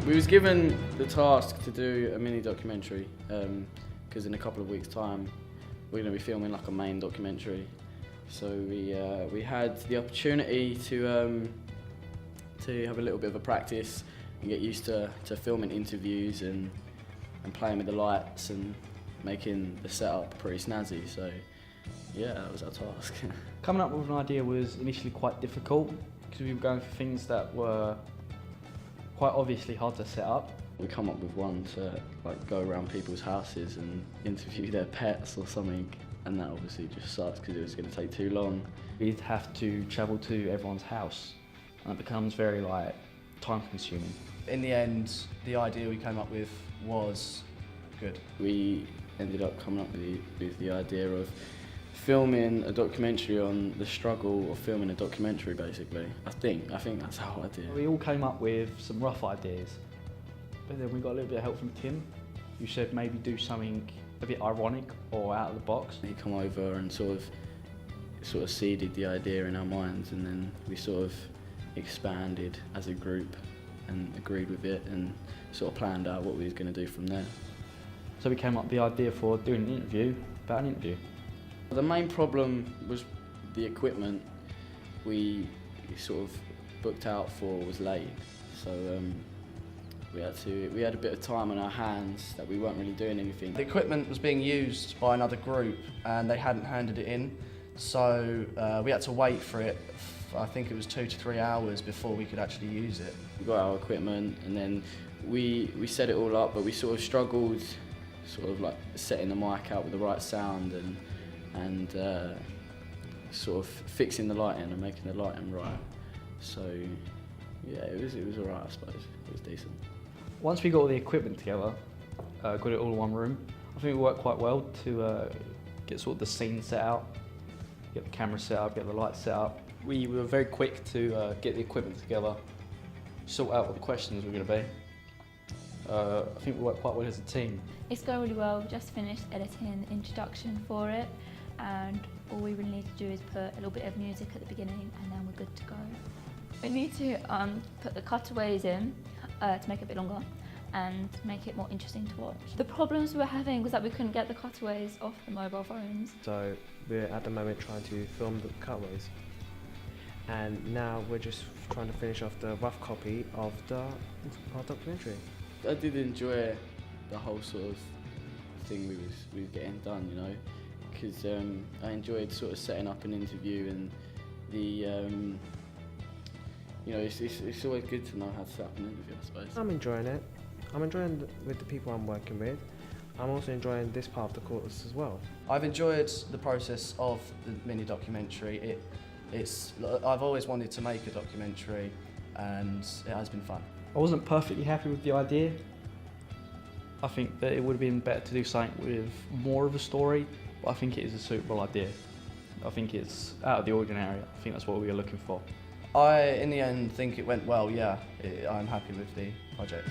We was given the task to do a mini documentary because in a couple of weeks' time we're going to be filming like a main documentary. So we had the opportunity to have a little bit of a practice and get used to filming interviews and playing with the lights and making the setup pretty snazzy. So yeah, that was our task. Coming up with an idea was initially quite difficult because we were going for things that were quite obviously hard to set up. We come up with one to like go around people's houses and interview their pets or something, and that obviously just sucks because it was going to take too long. We'd have to travel to everyone's house, and it becomes very like time consuming. In the end, the idea we came up with was good. We ended up coming up with the idea of filming a documentary on the struggle of filming a documentary, basically. I think that's our idea. We all came up with some rough ideas, but then we got a little bit of help from Tim, who said maybe do something a bit ironic or out of the box. He come over and sort of seeded the idea in our minds, and then we sort of expanded as a group and agreed with it and sort of planned out what we was going to do from there. So we came up with the idea for doing an interview about an interview. The main problem was the equipment we sort of booked out for was late, so we had a bit of time on our hands that we weren't really doing anything. The equipment was being used by another group and they hadn't handed it in, so we had to wait for it. I think it was 2 to 3 hours before we could actually use it. We got our equipment and then we set it all up, but we sort of struggled sort of like setting the mic out with the right sound and sort of fixing the lighting and making the lighting right. So yeah, it was alright, I suppose. It was decent. Once we got all the equipment together, got it all in one room, I think it worked quite well to get sort of the scene set out, get the camera set up, get the lights set up. We were very quick to get the equipment together, sort out what the questions were going to be. I think we worked quite well as a team. It's going really well. We just finished editing the introduction for it, and all we really need to do is put a little bit of music at the beginning and then we're good to go. We need to put the cutaways in to make it a bit longer and make it more interesting to watch. The problems we were having was that we couldn't get the cutaways off the mobile phones. So we're at the moment trying to film the cutaways, and now we're just trying to finish off the rough copy of our documentary. I did enjoy the whole sort of thing we was getting done, you know, because I enjoyed sort of setting up an interview and the you know, it's always good to know how to set up an interview, I suppose. I'm enjoying it. I'm enjoying with the people I'm working with. I'm also enjoying this part of the course as well. I've enjoyed the process of the mini documentary. I've always wanted to make a documentary and it has been fun. I wasn't perfectly happy with the idea. I think that it would have been better to do something with more of a story, but I think it is a suitable idea. I think it's out of the ordinary. I think that's what we were looking for. In the end, think it went well, yeah. I'm happy with the project.